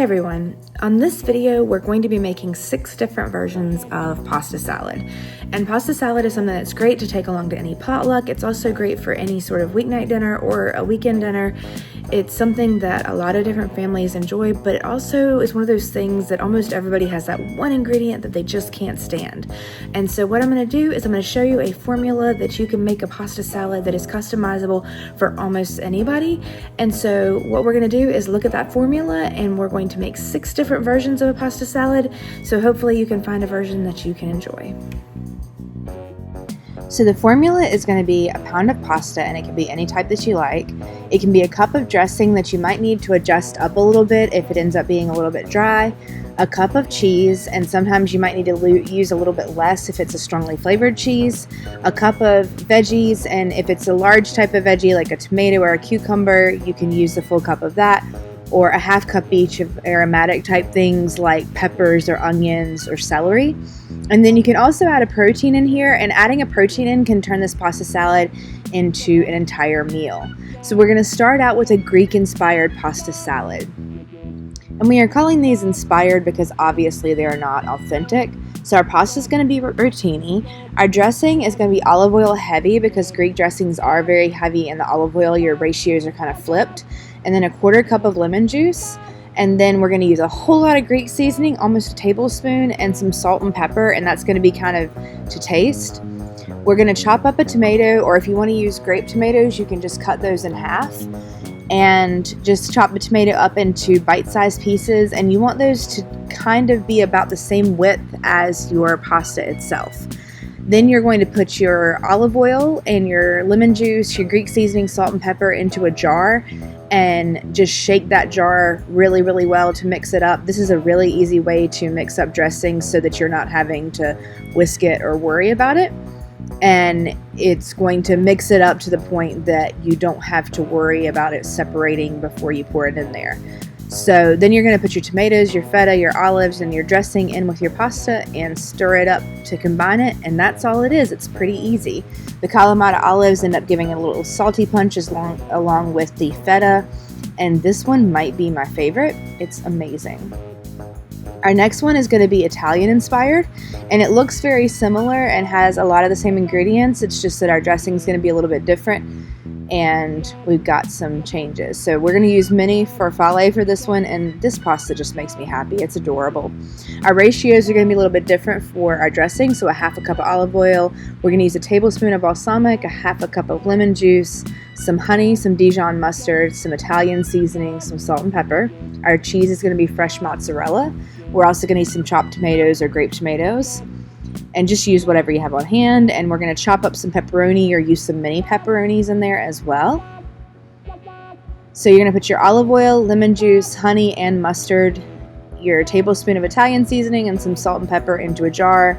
everyone, on this video we're going to be making 6 different versions of pasta salad. And pasta salad is something that's great to take along to any potluck. It's also great for any sort of weeknight dinner or a weekend dinner. It's something that a lot of different families enjoy, but it also is one of those things that almost everybody has that one ingredient that they just can't stand. And so what I'm going to do is I'm going to show you a formula that you can make a pasta salad that is customizable for almost anybody. And so what we're going to do is look at that formula, and we're going to make 6 different versions of a pasta salad. So hopefully you can find a version that you can enjoy. So the formula is going to be a pound of pasta, and it can be any type that you like. It can be a cup of dressing that you might need to adjust up a little bit if it ends up being a little bit dry, a cup of cheese, and sometimes you might need to use a little bit less if it's a strongly flavored cheese, a cup of veggies, and if it's a large type of veggie like a tomato or a cucumber, you can use the full cup of that, or a half cup each of aromatic type things like peppers or onions or celery. And then you can also add a protein in here, and adding a protein in can turn this pasta salad into an entire meal. So we're going to start out with a Greek-inspired pasta salad. And we are calling these inspired because obviously they are not authentic. So our pasta is going to be rotini. Our dressing is going to be olive oil heavy because Greek dressings are very heavy in the olive oil. Your ratios are kind of flipped. And then a 1/4 cup of lemon juice. And then we're going to use a whole lot of Greek seasoning, almost a tablespoon, and some salt and pepper, and that's going to be kind of to taste. We're going to chop up a tomato, or if you want to use grape tomatoes, you can just cut those in half and just chop the tomato up into bite-sized pieces, and you want those to kind of be about the same width as your pasta itself. Then you're going to put your olive oil and your lemon juice, your Greek seasoning, salt and pepper into a jar, and just shake that jar really, really well to mix it up. This is a really easy way to mix up dressing so that you're not having to whisk it or worry about it. And it's going to mix it up to the point that you don't have to worry about it separating before you pour it in there. So then you're going to put your tomatoes, your feta, your olives, and your dressing in with your pasta and stir it up to combine it, and that's all it is. It's pretty easy. The Kalamata olives end up giving a little salty punch along with the feta, and this one might be my favorite. It's amazing. Our next one is going to be Italian inspired, and it looks very similar and has a lot of the same ingredients. It's just that our dressing is going to be a little bit different, and we've got some changes. So we're going to use mini farfalle for this one, and this pasta just makes me happy. It's adorable. Our ratios are going to be a little bit different for our dressing. So a 1/2 cup of olive oil, we're going to use a tablespoon of balsamic, a 1/2 cup of lemon juice, some honey, some Dijon mustard, some Italian seasoning, some salt and pepper. Our cheese is going to be fresh mozzarella. We're also going to use some chopped tomatoes or grape tomatoes. And just use whatever you have on hand, and we're going to chop up some pepperoni or use some mini pepperonis in there as well. So you're going to put your olive oil, lemon juice, honey, and mustard, your tablespoon of Italian seasoning, and some salt and pepper into a jar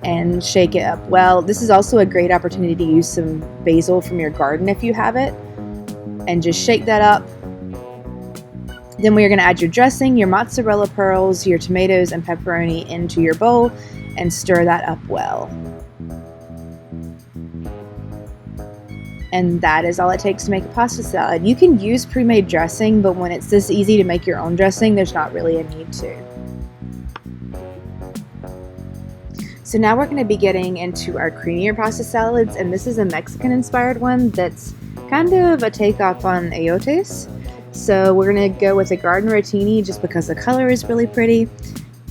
and shake it up well. This is also a great opportunity to use some basil from your garden if you have it, and just shake that up. Then we are going to add your dressing, your mozzarella pearls, your tomatoes, and pepperoni into your bowl and stir that up well. And that is all it takes to make a pasta salad. You can use pre-made dressing, but when it's this easy to make your own dressing, there's not really a need to. So now we're going to be getting into our creamier pasta salads, and this is a Mexican-inspired one that's kind of a takeoff on eyotes. So we're going to go with a garden rotini just because the color is really pretty.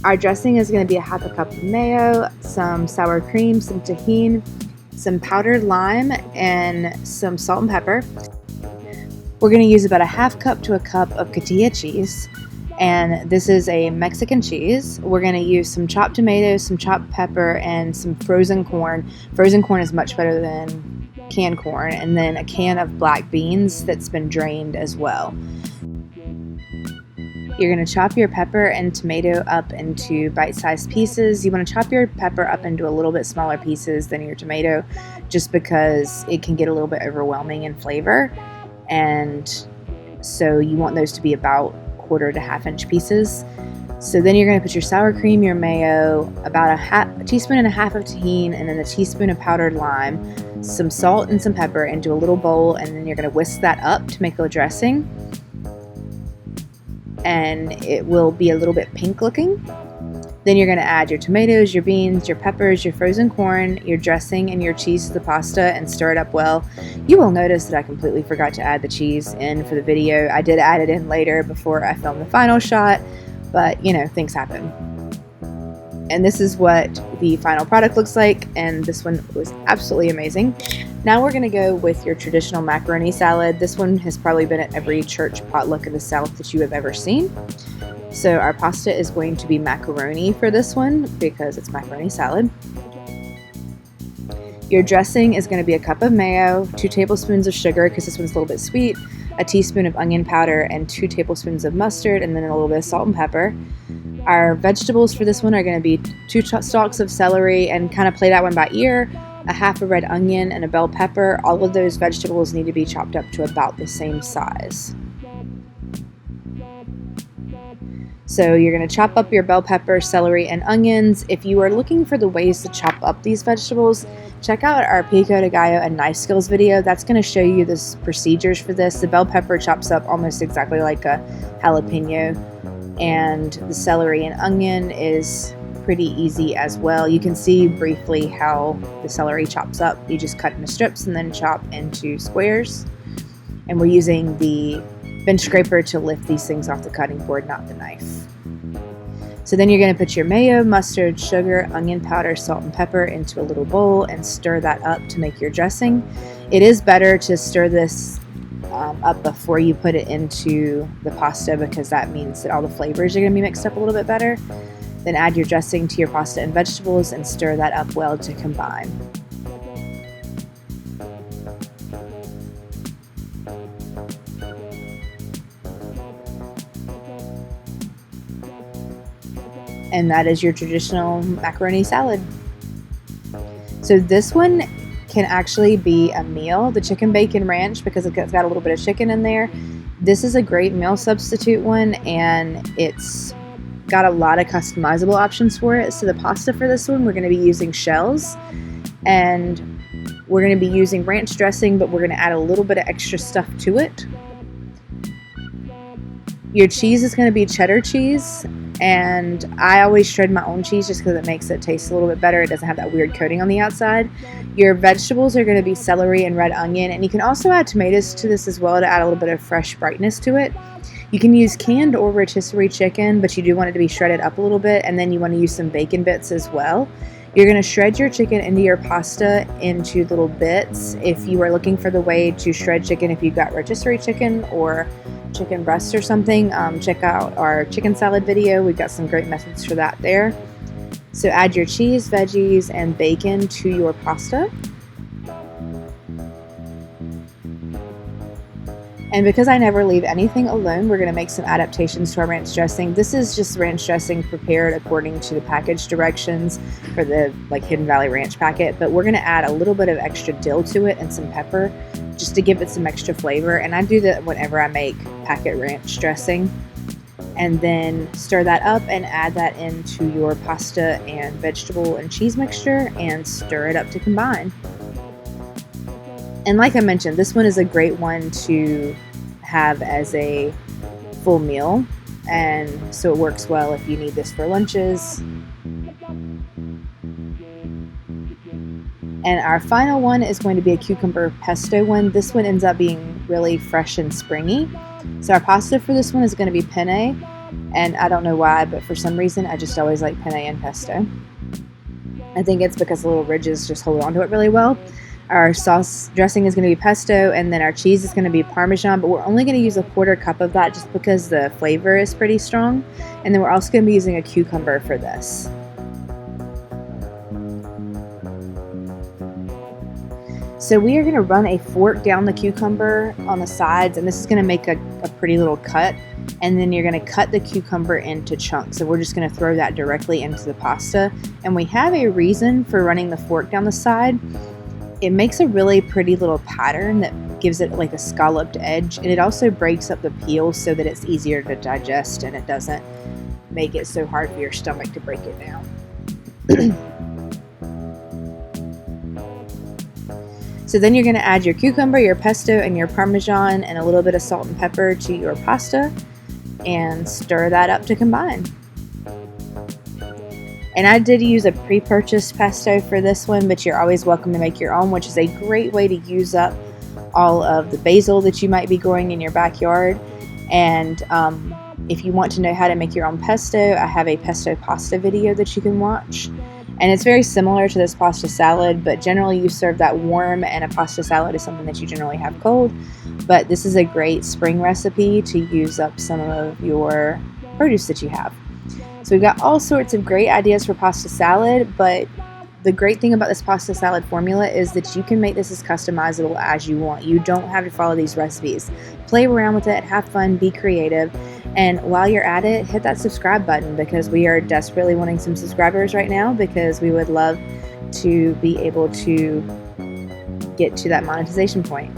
Our dressing is going to be a 1/2 cup of mayo, some sour cream, some tahini, some powdered lime, and some salt and pepper. We're going to use about a 1/2 cup to a cup of cotija cheese, and this is a Mexican cheese. We're going to use some chopped tomatoes, some chopped pepper, and some frozen corn. Frozen corn is much better than canned corn, and then a can of black beans that's been drained as well. You're going to chop your pepper and tomato up into bite-sized pieces. You want to chop your pepper up into a little bit smaller pieces than your tomato, just because it can get a little bit overwhelming in flavor. And so you want those to be about 1/4 to 1/2 inch pieces. So then you're going to put your sour cream, your mayo, about a teaspoon and a half of tahini, and then a teaspoon of powdered lime, some salt and some pepper into a little bowl, and then you're going to whisk that up to make a dressing. and it will be a little bit pink looking. Then you're going to add your tomatoes, your beans, your peppers, your frozen corn, your dressing, and your cheese to the pasta and stir it up well. You will notice that I completely forgot to add the cheese in for the video. I did add it in later before I filmed the final shot, but you know, things happen. And this is what the final product looks like, and this one was absolutely amazing. Now we're going to go with your traditional macaroni salad. This one has probably been at every church potluck in the South that you have ever seen. So our pasta is going to be macaroni for this one because it's macaroni salad. Your dressing is going to be a cup of mayo, 2 tablespoons of sugar because this one's a little bit sweet, a teaspoon of onion powder, and 2 tablespoons of mustard, and then a little bit of salt and pepper. Our vegetables for this one are going to be 2 stalks of celery, and kind of play that one by ear, a half a red onion, and a bell pepper. All of those vegetables need to be chopped up to about the same size. So you're going to chop up your bell pepper, celery, and onions. If you are looking for the ways to chop up these vegetables, check out our pico de gallo and knife skills video. That's going to show you the procedures for this. The bell pepper chops up almost exactly like a jalapeno, and the celery and onion is pretty easy as well. You can see briefly how the celery chops up. You just cut into strips and then chop into squares. And we're using the bench scraper to lift these things off the cutting board, not the knife. So then you're going to put your mayo, mustard, sugar, onion powder, salt, and pepper into a little bowl and stir that up to make your dressing. It is better to stir this up before you put it into the pasta because that means that all the flavors are going to be mixed up a little bit better. Then add your dressing to your pasta and vegetables and stir that up well to combine. And that is your traditional macaroni salad. So this one can actually be a meal, the chicken bacon ranch, because it's got a little bit of chicken in there. This is a great meal substitute one, and it's got a lot of customizable options for it. So the pasta for this one, we're going to be using shells, and we're going to be using ranch dressing, but we're going to add a little bit of extra stuff to it. Your cheese is going to be cheddar cheese, and I always shred my own cheese just because it makes it taste a little bit better. It doesn't have that weird coating on the outside. Your vegetables are going to be celery and red onion, and you can also add tomatoes to this as well to add a little bit of fresh brightness to it. You can use canned or rotisserie chicken, but you do want it to be shredded up a little bit, and then you want to use some bacon bits as well. You're going to shred your chicken into your pasta into little bits. If you are looking for the way to shred chicken, if you've got rotisserie chicken or chicken breast or something, check out our chicken salad video. We've got some great methods for that there. So add your cheese, veggies, and bacon to your pasta. And because I never leave anything alone, we're going to make some adaptations to our ranch dressing. This is just ranch dressing prepared according to the package directions for the Hidden Valley Ranch packet, but we're going to add a little bit of extra dill to it and some pepper just to give it some extra flavor. And I do that whenever I make packet ranch dressing. And then stir that up and add that into your pasta and vegetable and cheese mixture and stir it up to combine. And like I mentioned, this one is a great one to have as a full meal, and so it works well if you need this for lunches. And our final one is going to be a cucumber pesto one. This one ends up being really fresh and springy. So our pasta for this one is going to be penne, and I don't know why, but for some reason I just always like penne and pesto. I think it's because the little ridges just hold on to it really well. Our sauce dressing is going to be pesto, and then our cheese is going to be Parmesan, but we're only going to use a 1/4 cup of that just because the flavor is pretty strong. And then we're also going to be using a cucumber for this. So we are going to run a fork down the cucumber on the sides, and this is going to make a pretty little cut. And then you're going to cut the cucumber into chunks. So we're just going to throw that directly into the pasta. And we have a reason for running the fork down the side. It makes a really pretty little pattern that gives it like a scalloped edge, and it also breaks up the peel so that it's easier to digest and it doesn't make it so hard for your stomach to break it down. So then you're going to add your cucumber, your pesto, and your Parmesan, and a little bit of salt and pepper to your pasta. and stir that up to combine. And I did use a pre-purchased pesto for this one, but you're always welcome to make your own, which is a great way to use up all of the basil that you might be growing in your backyard. And if you want to know how to make your own pesto, I have a pesto pasta video that you can watch. And it's very similar to this pasta salad, but generally you serve that warm, and a pasta salad is something that you generally have cold. But this is a great spring recipe to use up some of your produce that you have. So we've got all sorts of great ideas for pasta salad, but the great thing about this pasta salad formula is that you can make this as customizable as you want. You don't have to follow these recipes. Play around with it, have fun, be creative, and while you're at it, hit that subscribe button, because we are desperately wanting some subscribers right now, because we would love to be able to get to that monetization point.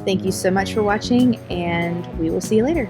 Thank you so much for watching, and we will see you later.